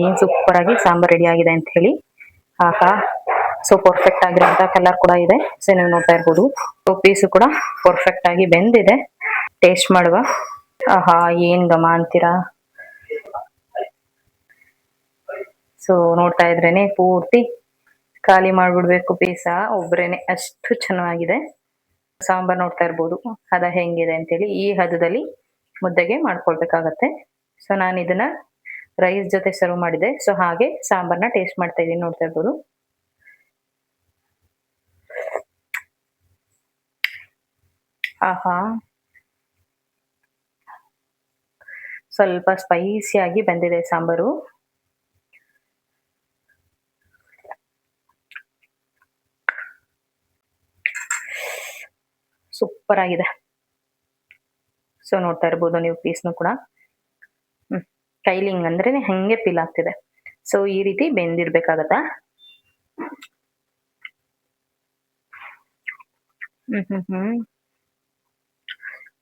ಇದೀನಿ ಸೂಪರ್ ಆಗಿ ಸಾಂಬಾರ್ ರೆಡಿ ಆಗಿದೆ ಅಂತ ಹೇಳಿ. ಆಹಾ, ಸೊ ಪರ್ಫೆಕ್ಟ್ ಆಗಿರೋಂಥ ಕಲರ್ ಕೂಡ ಇದೆ. ಸೊ ನೀವು ನೋಡ್ತಾ ಇರ್ಬೋದು. ಸೊ ಪೀಸು ಕೂಡ ಪರ್ಫೆಕ್ಟ್ ಆಗಿ ಬೆಂದಿದೆ. ಟೇಸ್ಟ್ ಮಾಡುವ. ಆಹಾ, ಏನ್ ಘಮ ಅಂತೀರಾ. ಸೊ ನೋಡ್ತಾ ಇದ್ರೇನೆ ಪೂರ್ತಿ ಖಾಲಿ ಮಾಡ್ಬಿಡ್ಬೇಕು ಪೀಸ ಒಬ್ರೇನೆ, ಅಷ್ಟು ಚೆನ್ನಾಗಿದೆ. ಸಾಂಬಾರ್ ನೋಡ್ತಾ ಇರ್ಬೋದು ಹದ ಹೆಂಗಿದೆ ಅಂತೇಳಿ. ಈ ಹದದಲ್ಲಿ ಮುದ್ದೆಗೆ ಮಾಡ್ಕೊಳ್ಬೇಕಾಗತ್ತೆ. ಸೊ ನಾನು ಇದನ್ನ ರೈಸ್ ಜೊತೆ ಸರ್ವ್ ಮಾಡಿದೆ. ಸೊ ಹಾಗೆ ಸಾಂಬಾರ್ನ ಟೇಸ್ಟ್ ಮಾಡ್ತಾ ಇದೀನಿ, ನೋಡ್ತಾ ಇರ್ಬೋದು. ಆಹಾ, ಸ್ವಲ್ಪ ಸ್ಪೈಸಿ ಆಗಿ ಬಂದಿದೆ ಸಾಂಬಾರು. ಸೂಪರ್ ಆಗಿದೆ. ಸೊ ನೋಡ್ತಾ ಇರ್ಬೋದು ನೀವು ಪೀಸ್ನು ಕೂಡ ಕೈಲಿ ಹಿಂಗ್ ಅಂದ್ರೆ ಹಂಗೆ ಫೀಲ್ ಆಗ್ತಿದೆ. ಸೊ ಈ ರೀತಿ ಬೆಂದಿರ್ಬೇಕಾಗತ್ತಾ.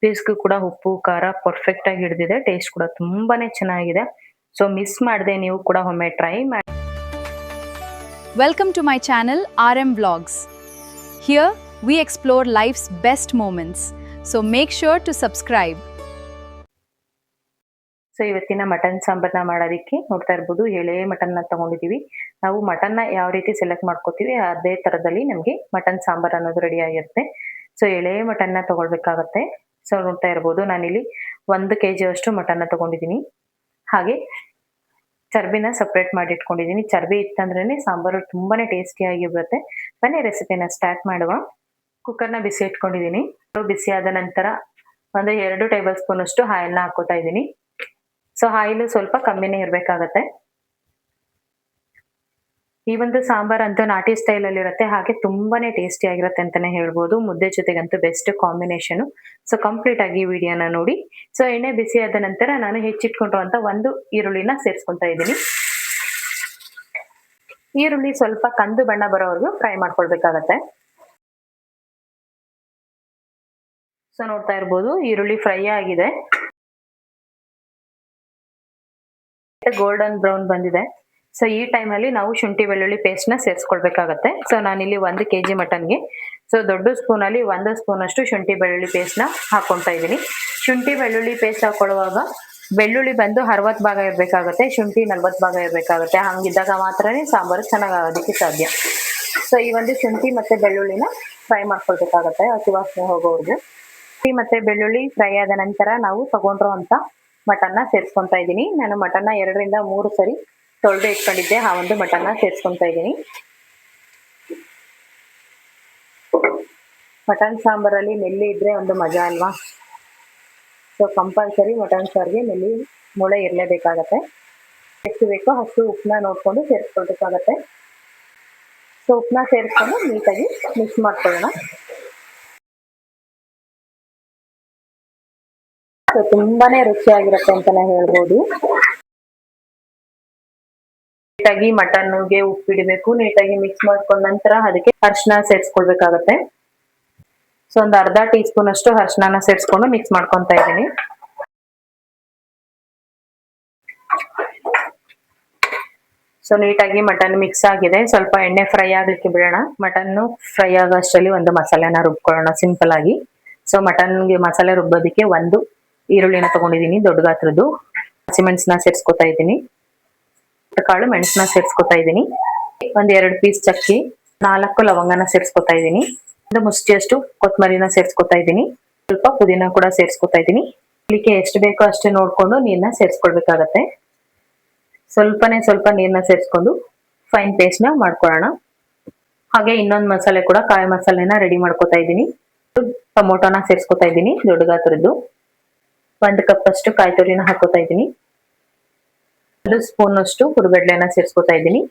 ಪೀಸ್ಗೂ ಕೂಡ ಉಪ್ಪು ಖಾರ ಪರ್ಫೆಕ್ಟ್ ಆಗಿ ಹಿಡಿದಿದೆ. ಟೇಸ್ಟ್ ಕೂಡ ತುಂಬಾನೇ ಚೆನ್ನಾಗಿದೆ. ಸೊ ಮಿಸ್ ಮಾಡದೆ ನೀವು ಕೂಡ ಒಮ್ಮೆ ಟ್ರೈ ಮಾಡಿ. Welcome to my channel RM Vlogs. Here we explore life's best moments. So make sure to subscribe. So ಇವತ್ತಿನ ಮಟನ್ ಸಾಂಬಾರ್ನ ಮಾಡೋದಕ್ಕೆ ನೋಡ್ತಾ ಇರ್ಬೋದು ಎಳೆ ಮಟನ್ನ ತಗೊಂಡಿದೀವಿ. ನಾವು ಮಟನ್ನ ಯಾವ ರೀತಿ ಸೆಲೆಕ್ಟ್ ಮಾಡ್ಕೋತೀವಿ ಅದೇ ತರದಲ್ಲಿ ನಮಗೆ ಮಟನ್ ಸಾಂಬಾರ್ ಅನ್ನೋದು ರೆಡಿ ಆಗಿರುತ್ತೆ. ಸೊ ಎಳೆ ಮಟನ್ನ ತಗೊಳ್ಬೇಕಾಗತ್ತೆ. ಸೊ ನೋಡ್ತಾ ಇರ್ಬೋದು ನಾನಿಲ್ಲಿ 1 kg ಅಷ್ಟು ಮಟನ್ನ ತಗೊಂಡಿದ್ದೀನಿ. ಹಾಗೆ ಚರ್ಬಿನ ಸಪ್ರೇಟ್ ಮಾಡಿ ಇಟ್ಕೊಂಡಿದ್ದೀನಿ. ಚರ್ಬಿ ಇತ್ತಂದ್ರೇನೆ ಸಾಂಬಾರು ತುಂಬಾನೇ ಟೇಸ್ಟಿಯಾಗಿ ಬರುತ್ತೆ. ಬನ್ನಿ ರೆಸಿಪಿನ ಸ್ಟಾರ್ಟ್ ಮಾಡುವ. ಕುಕ್ಕರ್ನ ಬಿಸಿ ಇಟ್ಕೊಂಡಿದ್ದೀನಿ. ಬಿಸಿ ಆದ ನಂತರ ಒಂದು 2 ಟೇಬಲ್ ಸ್ಪೂನ್ ಅಷ್ಟು ಆಯಿಲ್ನ ಹಾಕೋತಾ ಇದ್ದೀನಿ. ಸೊ ಆಯಿಲ್ ಸ್ವಲ್ಪ ಕಮ್ಮಿನೇ ಇರಬೇಕಾಗತ್ತೆ. ಈ ಒಂದು ಸಾಂಬಾರ್ ಅಂತೂ ನಾಟಿ ಸ್ಟೈಲ್ ಅಲ್ಲಿ ಇರುತ್ತೆ. ಹಾಗೆ ತುಂಬಾನೇ ಟೇಸ್ಟಿ ಆಗಿರುತ್ತೆ ಅಂತಾನೆ ಹೇಳ್ಬೋದು. ಮುದ್ದೆ ಜೊತೆಗಂತೂ ಬೆಸ್ಟ್ ಕಾಂಬಿನೇಷನ್. ಸೊ ಕಂಪ್ಲೀಟ್ ಆಗಿ ವಿಡಿಯೋನ ನೋಡಿ. ಸೊ ಎಣ್ಣೆ ಬಿಸಿ ಆದ ನಂತರ ನಾನು ಹೆಚ್ಚಿಟ್ಕೊಂಡಿರುವಂತ 1 ಈರುಳ್ಳಿನ ಸೇರಿಸ್ಕೊಂತಾ ಇದ್ದೀನಿ. ಈರುಳ್ಳಿ ಸ್ವಲ್ಪ ಕಂದು ಬಣ್ಣ ಬರೋವರೆಗೂ ಫ್ರೈ ಮಾಡ್ಕೊಳ್ಬೇಕಾಗತ್ತೆ. ಸೊ ನೋಡ್ತಾ ಇರ್ಬೋದು ಈರುಳ್ಳಿ ಫ್ರೈ ಆಗಿದೆ, ಗೋಲ್ಡನ್ ಬ್ರೌನ್ ಬಂದಿದೆ. ಸೊ ಈ ಟೈಮ್ ಅಲ್ಲಿ ನಾವು ಶುಂಠಿ ಬೆಳ್ಳುಳ್ಳಿ ಪೇಸ್ಟ್ ನ ಸೇರಿಸ್ಕೊಳ್ಬೇಕಾಗತ್ತೆ. ಸೊ ನಾನಿಲ್ಲಿ 1 kg ಮಟನ್ಗೆ ಸೊ ದೊಡ್ಡ ಸ್ಪೂನ್ ಅಲ್ಲಿ 1 ಸ್ಪೂನ್ ಅಷ್ಟು ಶುಂಠಿ ಬೆಳ್ಳುಳ್ಳಿ ಪೇಸ್ಟ್ ನ ಹಾಕೊಂತಾ ಇದೀನಿ. ಶುಂಠಿ ಬೆಳ್ಳುಳ್ಳಿ ಪೇಸ್ಟ್ ಹಾಕೊಳ್ಳುವಾಗ ಬೆಳ್ಳುಳ್ಳಿ ಬಂದು 60 ಭಾಗ ಇರ್ಬೇಕಾಗತ್ತೆ, ಶುಂಠಿ 40 ಭಾಗ ಇರ್ಬೇಕಾಗತ್ತೆ. ಹಂಗಿದ್ದಾಗ ಮಾತ್ರನೇ ಸಾಂಬಾರು ಚೆನ್ನಾಗಿ ಆಗೋದಕ್ಕೆ ಸಾಧ್ಯ. ಸೊ ಈ ಒಂದು ಶುಂಠಿ ಮತ್ತೆ ಬೆಳ್ಳುಳ್ಳಿನ ಫ್ರೈ ಮಾಡ್ಕೊಳ್ಬೇಕಾಗತ್ತೆ ಹಸಿ ವಾಸನೆ ಹೋಗೋವರೆಗೂ. ಶುಂಠಿ ಮತ್ತೆ ಬೆಳ್ಳುಳ್ಳಿ ಫ್ರೈ ಆದ ನಂತರ ನಾವು ತಗೊಂಡಿರುವಂತ ಮಟನ್ನ ಸೇರಿಸ್ಕೊಂತಾ ಇದ್ದೀನಿ. ನಾನು ಮಟನ್ನ 2 ರಿಂದ 3 ಸರಿ ತೊಳೆದು ಇಟ್ಕೊಂಡಿದ್ದೆ. ಆ ಒಂದು ಮಟನ್ನ ಸೇರಿಸ್ಕೊಂತಾ ಇದ್ದೀನಿ. ಮಟನ್ ಸಾಂಬಾರಲ್ಲಿ ನೆಲ್ಲಿ ಇದ್ರೆ ಒಂದು ಮಜಾ ಅಲ್ವಾ. ಸೊ ಕಂಪಲ್ಸರಿ ಮಟನ್ ಸಾರಿಗೆ ನೆಲ್ಲಿ ಮೂಳೆ ಇರಲೇಬೇಕಾಗತ್ತೆ. ಎಷ್ಟು ಬೇಕೋ ಅಷ್ಟು ಉಪ್ಪನ್ನ ನೋಡ್ಕೊಂಡು ಸೇರಿಸ್ಕೊಳ್ಬೇಕಾಗತ್ತೆ. ಸೊ ಉಪ್ಪನ್ನ ಸೇರಿಸ್ಕೊಂಡು ನೀಟಾಗಿ ಮಿಕ್ಸ್ ಮಾಡ್ಕೊಳ್ಳೋಣ. ಸೊ ತುಂಬಾನೇ ರುಚಿಯಾಗಿರುತ್ತೆ ಅಂತಾನೆ ಹೇಳ್ಬೋದು. ನೀಟಾಗಿ ಮಟನ್ಗೆ ಉಪ್ಪಿಡಬೇಕು. ನೀಟಾಗಿ ಮಿಕ್ಸ್ ಮಾಡ್ಕೊಂಡ ನಂತರ ಅದಕ್ಕೆ ಅರಿಶಿನ ಸೇರಿಸ್ಕೊಳ್ಬೇಕಾಗತ್ತೆ. ಸೊ ಒಂದು ಅರ್ಧ ಟೀ ಸ್ಪೂನ್ ಅಷ್ಟು ಅರಿಶಿನ ಸೇರಿಸ್ಕೊಂಡು ಮಿಕ್ಸ್ ಮಾಡ್ಕೊಂತಾ ಇದ್ದೀನಿ. ಸೊ ನೀಟಾಗಿ ಮಟನ್ ಮಿಕ್ಸ್ ಆಗಿದೆ. ಸ್ವಲ್ಪ ಎಣ್ಣೆ ಫ್ರೈ ಆಗ್ಲಿಕ್ಕೆ ಬಿಡೋಣ. ಮಟನ್ ಫ್ರೈ ಆಗೋಷ್ಟರಲ್ಲಿ ಒಂದು ಮಸಾಲೆನ ರುಬ್ಕೊಳ್ಳೋಣ ಸಿಂಪಲ್ ಆಗಿ. ಸೊ ಮಟನ್ಗೆ ಮಸಾಲೆ ರುಬ್ಬೋದಕ್ಕೆ 1 ಈರುಳ್ಳಿನ ತಗೊಂಡಿದ್ದೀನಿ ದೊಡ್ಡ ಗಾತ್ರದ್ದು. ಹಸಿಮೆಣಸನ್ನ ಸೇರಿಸ್ಕೊತಾ ಇದ್ದೀನಿ. ಕಾಳು ಮೆಣಸನ್ನ ಸೇರಿಸ್ಕೊತಾ ಇದ್ದೀನಿ. 2 ಪೀಸ್ ಚಕ್ಕಿ, 4 ಲವಂಗನ ಸೇರಿಸ್ಕೊತಾ ಇದ್ದೀನಿ. 1 ಮುಷ್ಟಿಯಷ್ಟು ಕೊತ್ತಂಬರಿನ ಸೇರಿಸ್ಕೊತಾ ಇದ್ದೀನಿ. ಸ್ವಲ್ಪ ಪುದೀನ ಕೂಡ ಸೇರಿಸ್ಕೊತಾ ಇದ್ದೀನಿ. ಇದಕ್ಕೆ ಎಷ್ಟು ಬೇಕೋ ಅಷ್ಟೇ ನೋಡ್ಕೊಂಡು ನೀರನ್ನ ಸೇರಿಸ್ಕೊಳ್ಬೇಕಾಗತ್ತೆ. ಸ್ವಲ್ಪ ನೀರನ್ನ ಸೇರಿಸ್ಕೊಂಡು ಫೈನ್ ಪೇಸ್ಟ್ ನ ಮಾಡ್ಕೊಳ್ಳೋಣ. ಹಾಗೆ ಇನ್ನೊಂದು ಮಸಾಲೆ ಕೂಡ ಕಾಯಿ ಮಸಾಲೆನ ರೆಡಿ ಮಾಡ್ಕೊತಾ ಇದ್ದೀನಿ. ಟೊಮೊಟೊನ ಸೇರಿಸ್ಕೊತಾ ಇದ್ದೀನಿ ದೊಡ್ಡ ಗಾತ್ರದ್ದು. 1 ಕಪ್ ಅಷ್ಟು ಕಾಯಿ ತುರಿನ ಹಾಕೋತಾ ಇದ್ದೀನಿ. 1 ಸ್ಪೂನ್ ಅಷ್ಟು ಹುರಿಗಡ್ಲೆನ ಸೇರಿಸ್ಕೊತಾ ಇದ್ದೀನಿ.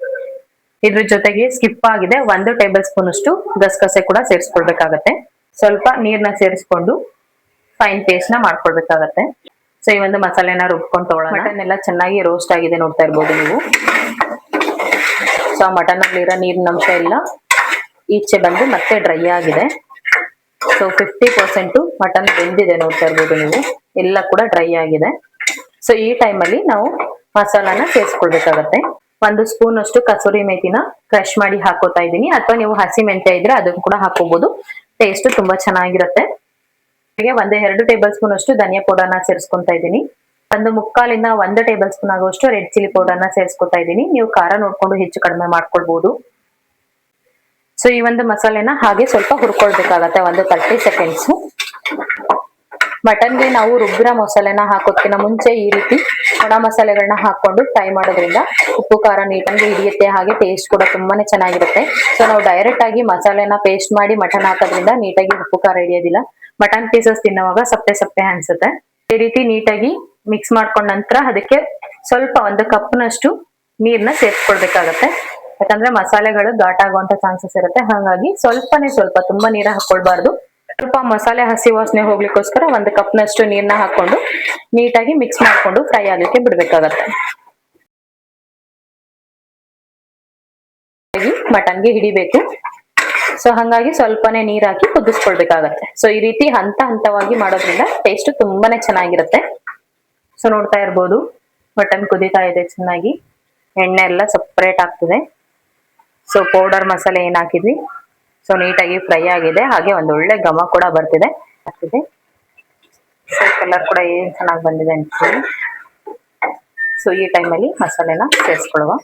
ಇದ್ರ ಜೊತೆಗೆ ಸ್ಕಿಪ್ ಆಗಿದೆ 1 ಟೇಬಲ್ ಸ್ಪೂನ್ ಅಷ್ಟು ಗಸಗಸೆ ಕೂಡ ಸೇರಿಸ್ಕೊಳ್ಬೇಕಾಗತ್ತೆ. ಸ್ವಲ್ಪ ನೀರ್ನ ಸೇರಿಸ್ಕೊಂಡು ಫೈನ್ ಪೇಸ್ಟ್ ನ ಮಾಡ್ಕೊಳ್ಬೇಕಾಗತ್ತೆ. ಸೊ ಈ ಒಂದು ಮಸಾಲೆನ ರುಬ್ಕೊಂಡು ತಗೊಳ್ಳೋಣ. ಮಟನ್ ಎಲ್ಲ ಚೆನ್ನಾಗಿ ರೋಸ್ಟ್ ಆಗಿದೆ ನೋಡ್ತಾ ಇರ್ಬೋದು ನೀವು. ಸೊ ಮಟನ್ ಅಲ್ಲಿರೋ ನೀರಿನ ಅಂಶ ಎಲ್ಲ ಈಚೆ ಬಂದು ಮತ್ತೆ ಡ್ರೈ ಆಗಿದೆ. ಸೊ 50% ಮಟನ್ ಬೆಂದಿದೆ ನೋಡ್ತಾ ಇರ್ಬೋದು ನೀವು. ಎಲ್ಲ ಕೂಡ ಡ್ರೈ ಆಗಿದೆ. ಸೊ ಈ ಟೈಮಲ್ಲಿ ನಾವು ಮಸಾಲಾನ ಸೇರಿಸ್ಕೊಳ್ಬೇಕಾಗತ್ತೆ. 1 ಸ್ಪೂನ್ ಅಷ್ಟು ಕಸೂರಿ ಮೇಥಿನ ಕ್ರಶ್ ಮಾಡಿ ಹಾಕೋತಾ ಇದ್ದೀನಿ, ಅಥವಾ ನೀವು ಹಸಿ ಮೆಂತ್ಯ ಇದ್ರೆ ಅದನ್ನು ಕೂಡ ಹಾಕೋಬಹುದು. ಟೇಸ್ಟ್ ತುಂಬಾ ಚೆನ್ನಾಗಿರುತ್ತೆ. ಹೀಗೆ 1-2 ಟೇಬಲ್ ಸ್ಪೂನ್ ಅಷ್ಟು ಧನಿಯಾ ಪೌಡರ್ನ ಸೇರಿಸ್ಕೊಂತಾ ಇದ್ದೀನಿ. 1 ಟೇಬಲ್ ಸ್ಪೂನ್ ಆಗುವಷ್ಟು ರೆಡ್ ಚಿಲ್ಲಿ ಪೌಡರ್ನ ಸೇರಿಸ್ಕೊತಾ ಇದ್ದೀನಿ. ನೀವು ಖಾರ ನೋಡ್ಕೊಂಡು ಹೆಚ್ಚು ಕಡಿಮೆ ಮಾಡ್ಕೊಳ್ಬಹುದು. ಸೊ ಈ ಒಂದು ಮಸಾಲೆನ ಹಾಗೆ ಸ್ವಲ್ಪ ಹುರ್ಕೊಳ್ಬೇಕಾಗತ್ತೆ 30 ಸೆಕೆಂಡ್ಸ್. ಮಟನ್ಗೆ ನಾವು ರುಬ್ಬಿರೋ ಮಸಾಲೆನ ಹಾಕೋದಕ್ಕಿಂತ ಮುಂಚೆ ಈ ರೀತಿ ಒಣ ಮಸಾಲೆಗಳನ್ನ ಹಾಕೊಂಡು ಫ್ರೈ ಮಾಡೋದ್ರಿಂದ ಉಪ್ಪು ಖಾರ ನೀಟಾಗಿ ಹಿಡಿಯುತ್ತೆ, ಹಾಗೆ ಟೇಸ್ಟ್ ಕೂಡ ತುಂಬಾನೇ ಚೆನ್ನಾಗಿರುತ್ತೆ. ಸೊ ನಾವು ಡೈರೆಕ್ಟ್ ಆಗಿ ಮಸಾಲೆನ ಪೇಸ್ಟ್ ಮಾಡಿ ಮಟನ್ ಹಾಕೋದ್ರಿಂದ ನೀಟಾಗಿ ಉಪ್ಪು ಖಾರ ಹಿಡಿಯೋದಿಲ್ಲ. ಮಟನ್ ಪೀಸಸ್ ತಿನ್ನುವಾಗ ಸಪ್ಪೆ ಸಪ್ಪೆ ಅನ್ಸುತ್ತೆ. ಈ ರೀತಿ ನೀಟಾಗಿ ಮಿಕ್ಸ್ ಮಾಡ್ಕೊಂಡ ನಂತರ ಅದಕ್ಕೆ ಸ್ವಲ್ಪ 1 ಕಪ್ನಷ್ಟು ನೀರ್ನ ಸೇರಿಸ್ಕೊಳ್ಬೇಕಾಗತ್ತೆ. ಯಾಕಂದ್ರೆ ಮಸಾಲೆಗಳು ಘಾಟ್ ಆಗುವಂತ ಚಾನ್ಸಸ್ ಇರುತ್ತೆ, ಹಾಗಾಗಿ ಸ್ವಲ್ಪನೇ ಸ್ವಲ್ಪ, ತುಂಬಾ ನೀರ ಹಾಕೊಳ್ಬಾರ್ದು. ಸ್ವಲ್ಪ ಮಸಾಲೆ ಹಸಿ ವಾಸನೆ ಹೋಗ್ಲಿಕ್ಕೋಸ್ಕರ 1 ಕಪ್ನಷ್ಟು ನೀರ್ನ ಹಾಕೊಂಡು ನೀಟಾಗಿ ಮಿಕ್ಸ್ ಮಾಡ್ಕೊಂಡು ಫ್ರೈ ಆಗಲಿಕ್ಕೆ ಬಿಡ್ಬೇಕಾಗತ್ತೆ. ಮಟನ್ಗೆ ಹಿಡಿಬೇಕು. ಸೊ ಹಾಗಾಗಿ ಸ್ವಲ್ಪನೇ ನೀರ್ ಹಾಕಿ ಕುದಿಸ್ಕೊಳ್ಬೇಕಾಗತ್ತೆ. ಸೊ ಈ ರೀತಿ ಹಂತ ಹಂತವಾಗಿ ಮಾಡೋದ್ರಿಂದ ಟೇಸ್ಟ್ ತುಂಬಾನೇ ಚೆನ್ನಾಗಿರುತ್ತೆ. ಸೊ ನೋಡ್ತಾ ಇರ್ಬೋದು, ಮಟನ್ ಕುದೀತಾ ಇದೆ ಚೆನ್ನಾಗಿ, ಎಣ್ಣೆ ಎಲ್ಲ ಸಪ್ರೇಟ್ ಆಗ್ತದೆ. ಸೊ ಪೌಡರ್ ಮಸಾಲೆ ಏನ್ ಹಾಕಿದ್ವಿ ಸೊ ನೀಟಾಗಿ ಫ್ರೈ ಆಗಿದೆ, ಹಾಗೆ ಒಂದು ಒಳ್ಳೆ ಘಮ ಕೂಡ ಬರ್ತಿದೆ. ಸೊ ಕಲರ್ ಕೂಡ ಏನ್ ಚೆನ್ನಾಗಿ ಬಂದಿದೆ ಅಂತ ಹೇಳಿ. ಸೊ ಈ ಟೈಮಲ್ಲಿ ಮಸಾಲೆನ ಸೇರಿಸ್ಕೊಳ್ಳುವ.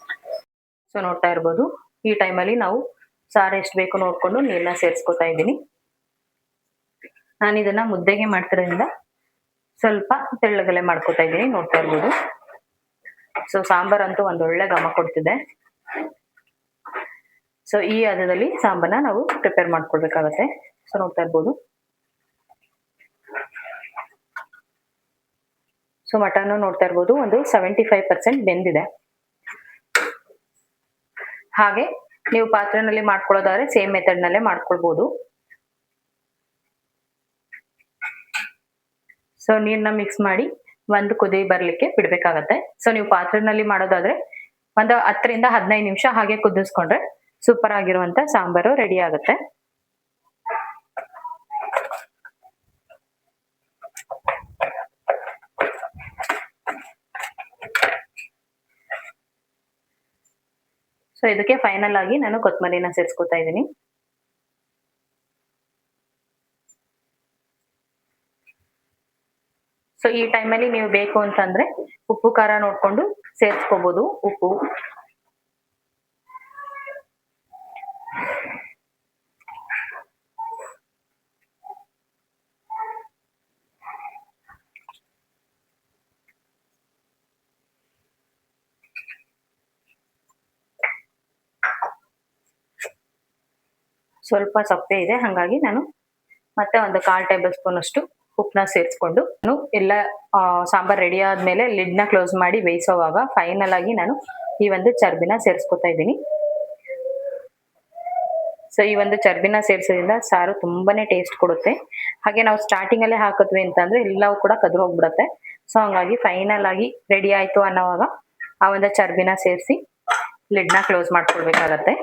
ಸೊ ನೋಡ್ತಾ ಇರ್ಬೋದು, ಈ ಟೈಮಲ್ಲಿ ನಾವು ಸಾರು ಎಷ್ಟು ಬೇಕು ನೋಡ್ಕೊಂಡು ನೀರನ್ನ ಸೇರಿಸ್ಕೊತಾ ಇದ್ದೀನಿ. ನಾನು ಇದನ್ನ ಮುದ್ದೆಗೆ ಮಾಡ್ತಿರೋದ್ರಿಂದ ಸ್ವಲ್ಪ ತೆಳ್ಳಗಲೆ ಮಾಡ್ಕೊತಾ ಇದ್ದೀನಿ, ನೋಡ್ತಾ ಇರ್ಬೋದು. ಸೊ ಸಾಂಬಾರಂತೂ ಒಂದೊಳ್ಳೆ ಘಮ ಕೊಡ್ತಿದೆ. ಸೊ ಈ ಹದದಲ್ಲಿ ಸಾಂಬಾರನ್ನ ನಾವು ಪ್ರಿಪೇರ್ ಮಾಡ್ಕೊಳ್ಬೇಕಾಗತ್ತೆ. ಸೊ ನೋಡ್ತಾ ಇರ್ಬೋದು. ಸೊ ಮಟನ್ ನೋಡ್ತಾ ಇರ್ಬೋದು, ಒಂದು 75% ಬೆಂದಿದೆ. ಹಾಗೆ ನೀವು ಪಾತ್ರೆನಲ್ಲಿ ಮಾಡ್ಕೊಳ್ಳೋದಾದ್ರೆ ಸೇಮ್ ಮೆಥಡ್ ನಲ್ಲೇ ಮಾಡ್ಕೊಳ್ಬಹುದು. ಸೊ ನೀರ್ನ ಮಿಕ್ಸ್ ಮಾಡಿ 1 ಕುದಿ ಬರ್ಲಿಕ್ಕೆ ಬಿಡ್ಬೇಕಾಗತ್ತೆ. ಸೊ ನೀವು ಪಾತ್ರೆನಲ್ಲಿ ಮಾಡೋದಾದ್ರೆ ಒಂದು 10-15 ನಿಮಿಷ ಹಾಗೆ ಕುದಿಸ್ಕೊಂಡ್ರೆ ಸೂಪರ್ ಆಗಿರುವಂತ ಸಾಂಬಾರು ರೆಡಿ ಆಗುತ್ತೆ. ಸೊ ಇದಕ್ಕೆ ಫೈನಲ್ ಆಗಿ ನಾನು ಕೊತ್ತಂಬರಿನ ಸೇರಿಸ್ಕೊತಾ ಇದ್ದೀನಿ. ಸೊ ಈ ಟೈಮಲ್ಲಿ ನೀವು ಬೇಕು ಅಂತಂದ್ರೆ ಉಪ್ಪು ಖಾರ ನೋಡ್ಕೊಂಡು ಸೇರಿಸ್ಕೋಬಹುದು. ಉಪ್ಪು, ಸ್ವಲ್ಪ ಸಪ್ಪೆ ಇದೆ, ಹಾಗಾಗಿ ನಾನು ಮತ್ತೆ ಒಂದು 1/4 ಟೇಬಲ್ ಸ್ಪೂನ್ ಅಷ್ಟು ಉಪ್ಪನ್ನ ಸೇರಿಸ್ಕೊಂಡು ಎಲ್ಲ ಸಾಂಬಾರ್ ರೆಡಿ ಆದ್ಮೇಲೆ ಲಿಡ್ನ ಕ್ಲೋಸ್ ಮಾಡಿ ಬೇಯಿಸೋವಾಗ ಫೈನಲ್ ಆಗಿ ನಾನು ಈ ಒಂದು ಚರ್ಬಿನ ಸೇರಿಸ್ಕೊತಾ ಇದ್ದೀನಿ. ಸೊ ಈ ಒಂದು ಚರ್ಬಿನ ಸೇರಿಸೋದ್ರಿಂದ ಸಾರು ತುಂಬಾನೇ ಟೇಸ್ಟ್ ಕೊಡುತ್ತೆ. ಹಾಗೆ ನಾವು ಸ್ಟಾರ್ಟಿಂಗ್ ಅಲ್ಲೇ ಹಾಕಿದ್ವಿ ಅಂತಂದ್ರೆ ಎಲ್ಲವೂ ಕೂಡ ಕದ್ರು ಹೋಗ್ಬಿಡುತ್ತೆ. ಸೊ ಹಂಗಾಗಿ ಫೈನಲ್ ಆಗಿ ರೆಡಿ ಆಯ್ತು ಅನ್ನೋವಾಗ ಆ ಒಂದು ಚರ್ಬಿನ ಸೇರಿಸಿ ಲಿಡ್ನ ಕ್ಲೋಸ್ ಮಾಡ್ಕೊಳ್ಬೇಕಾಗತ್ತೆ.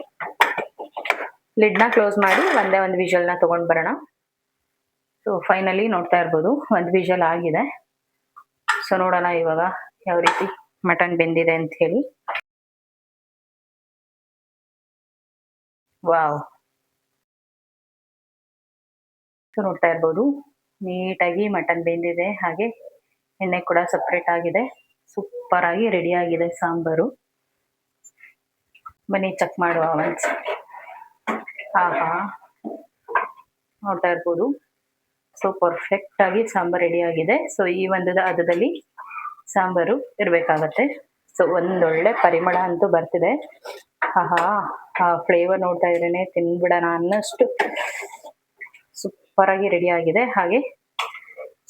ಲಿಡ್ನ ಕ್ಲೋಸ್ ಮಾಡಿ ಒಂದೇ ಒಂದು ವಿಷಲ್ನ ತಗೊಂಡ್ ಬರೋಣ. ಸೊ ಫೈನಲಿ ನೋಡ್ತಾ ಇರ್ಬೋದು, ಒಂದು ವಿಷಲ್ ಆಗಿದೆ. ಸೊ ನೋಡೋಣ ಇವಾಗ ಯಾವ ರೀತಿ ಮಟನ್ ಬೆಂದಿದೆ ಅಂತ ಹೇಳಿ. ವಾವ್, ಸೊ ನೋಡ್ತಾ ಇರ್ಬೋದು, ನೀಟಾಗಿ ಮಟನ್ ಬೆಂದಿದೆ, ಹಾಗೆ ಎಣ್ಣೆ ಕೂಡ ಸಪ್ರೇಟ್ ಆಗಿದೆ. ಸೂಪರ್ ಆಗಿ ರೆಡಿ ಆಗಿದೆ ಸಾಂಬಾರು. ಬನ್ನಿ ಚೆಕ್ ಮಾಡುವ ಒಂದ್ಸಲ. ಆಹಾ, ನೋಡ್ತಾ ಇರ್ಬೋದು, ಸೊ ಪರ್ಫೆಕ್ಟ್ ಆಗಿ ಸಾಂಬಾರ್ ರೆಡಿ ಆಗಿದೆ. ಸೊ ಈ ಒಂದು ಹದದಲ್ಲಿ ಸಾಂಬಾರು ಇರ್ಬೇಕಾಗತ್ತೆ. ಸೊ ಒಂದೊಳ್ಳೆ ಪರಿಮಳ ಅಂತೂ ಬರ್ತಿದೆ. ಆಹಾ, ಆ ಫ್ಲೇವರ್ ನೋಡ್ತಾ ಇದ್ರೇನೆ ತಿನ್ಬಿಡೋಣ ಅನ್ನಷ್ಟು ಸೂಪರ್ ಆಗಿ ರೆಡಿ ಆಗಿದೆ. ಹಾಗೆ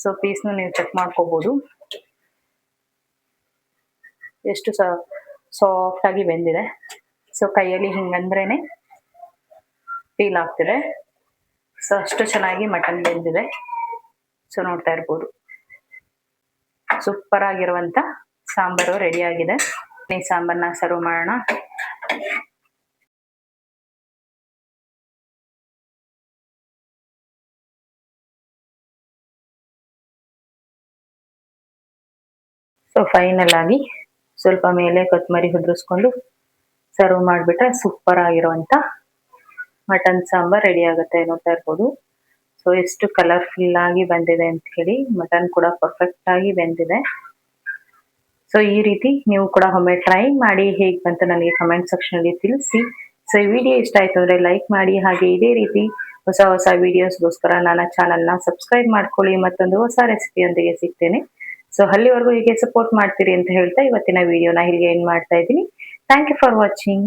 ಸೊ ಪೀಸ್ನು ನೀವು ಚೆಕ್ ಮಾಡ್ಕೋಬಹುದು, ಎಷ್ಟು ಸಾಫ್ಟ್ ಆಗಿ ಬೆಂದಿದೆ. ಸೊ ಕೈಯಲ್ಲಿ ಹಿಂಗಂದ್ರೇನೆ ಫೀಲ್ ಆಗ್ತಿದೆ. ಸೊ ಅಷ್ಟು ಚೆನ್ನಾಗಿ ಮಟನ್ ಬೆಂದಿದೆ. ಸೊ ನೋಡ್ತಾ ಇರ್ಬೋದು, ಸೂಪರ್ ಆಗಿರುವಂತ ಸಾಂಬಾರು ರೆಡಿ ಆಗಿದೆ. ಈ ಸಾಂಬಾರ್ನ ಸರ್ವ್ ಮಾಡೋಣ. ಸೊ ಫೈನಲ್ ಆಗಿ ಸ್ವಲ್ಪ ಮೇಲೆ ಕೊತ್ತಂಬರಿ ಉದುರಿಸ್ಕೊಂಡು ಸರ್ವ್ ಮಾಡಿಬಿಟ್ರೆ ಸೂಪರ್ ಆಗಿರುವಂಥ ಮಟನ್ ಸಾಂಬಾರ್ ರೆಡಿ ಆಗುತ್ತೆ. ನೋಡ್ತಾ ಇರ್ಬೋದು. ಸೊ ಎಷ್ಟು ಕಲರ್ಫುಲ್ ಆಗಿ ಬಂದಿದೆ ಅಂತ ಹೇಳಿ. ಮಟನ್ ಕೂಡ ಪರ್ಫೆಕ್ಟ್ ಆಗಿ ಬೆಂದಿದೆ. ಸೊ ಈ ರೀತಿ ನೀವು ಕೂಡ ಒಮ್ಮೆ ಟ್ರೈ ಮಾಡಿ, ಹೇಗೆ ಬಂತು ನನಗೆ ಕಮೆಂಟ್ ಸೆಕ್ಷನ್ ಅಲ್ಲಿ ತಿಳಿಸಿ. ಸೊ ಈ ವಿಡಿಯೋ ಇಷ್ಟ ಆಯ್ತು ಅಂದ್ರೆ ಲೈಕ್ ಮಾಡಿ, ಹಾಗೆ ಇದೇ ರೀತಿ ಹೊಸ ಹೊಸ ವಿಡಿಯೋಸ್ಗೋಸ್ಕರ ನನ್ನ ಚಾನಲ್ನ ಸಬ್ಸ್ಕ್ರೈಬ್ ಮಾಡ್ಕೊಳ್ಳಿ. ಮತ್ತೊಂದು ಹೊಸ ರೆಸಿಪಿಯೊಂದಿಗೆ ಸಿಗ್ತೇನೆ. ಸೊ ಅಲ್ಲಿವರೆಗೂ ಹೀಗೆ ಸಪೋರ್ಟ್ ಮಾಡ್ತೀರಿ ಅಂತ ಹೇಳ್ತಾ ಇವತ್ತಿನ ವಿಡಿಯೋನ ಇಲ್ಲಿಗೆ ಎಂಡ್ ಮಾಡ್ತಾ ಇದ್ದೀನಿ. Thank you for watching.